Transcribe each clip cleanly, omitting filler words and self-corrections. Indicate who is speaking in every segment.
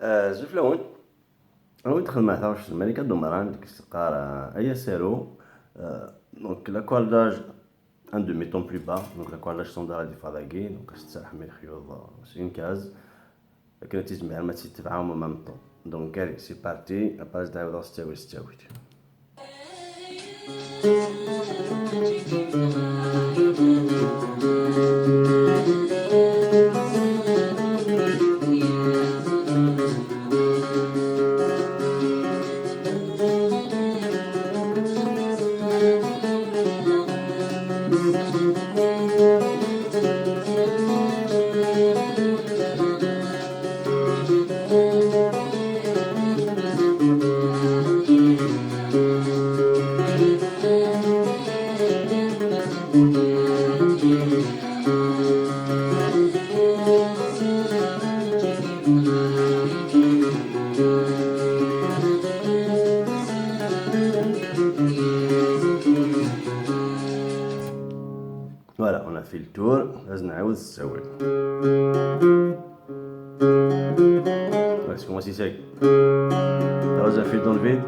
Speaker 1: زوج لون. هو يدخل مع 23 ملكة دومران ديك السقارة أيا سيرو. دونك لا كوالاج ان دومي طون بلو با، دونك لا كوالاج ستوندار دي فالاكي، دونك تستحمل خيوط سين كاز، لكن تيجمع ما تتبعهم مام طون. دونك كاري سي بارتي، باز تعاود ستاوي ستاوي. Voilà, on a fait le tour. لازم نعاود نساوي. C'est comment si c'est. T'as un fil dans le vide.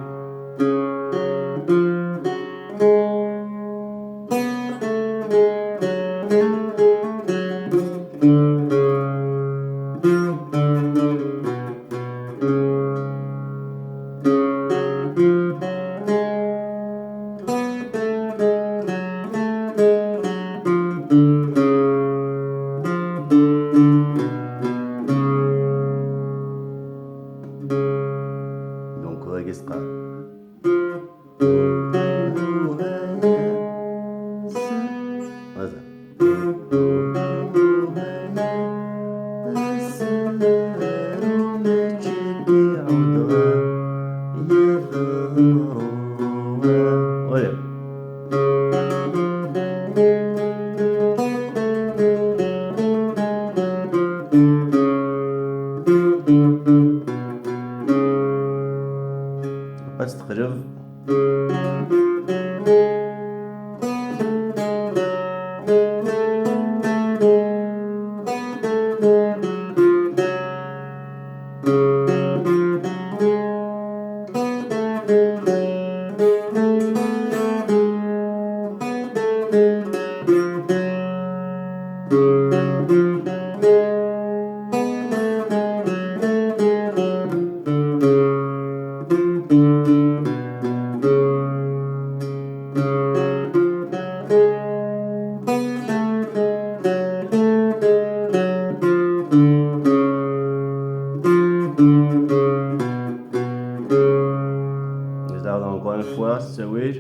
Speaker 1: Donc registre. Olha. بس تخرج. نزعل encore une fois تساويش.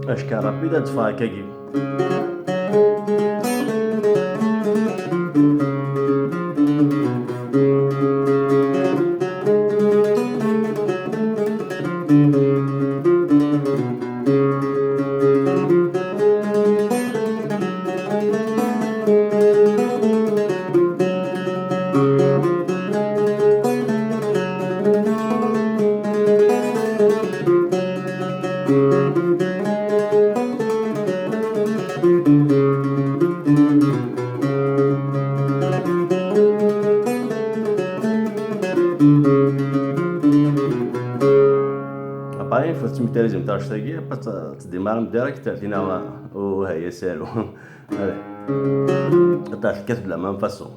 Speaker 1: أشكال رابيدة تفاكاكي. Après, il faut se mettre les images taguées, après tu démarres direct, tu as oh, c'est de la même façon.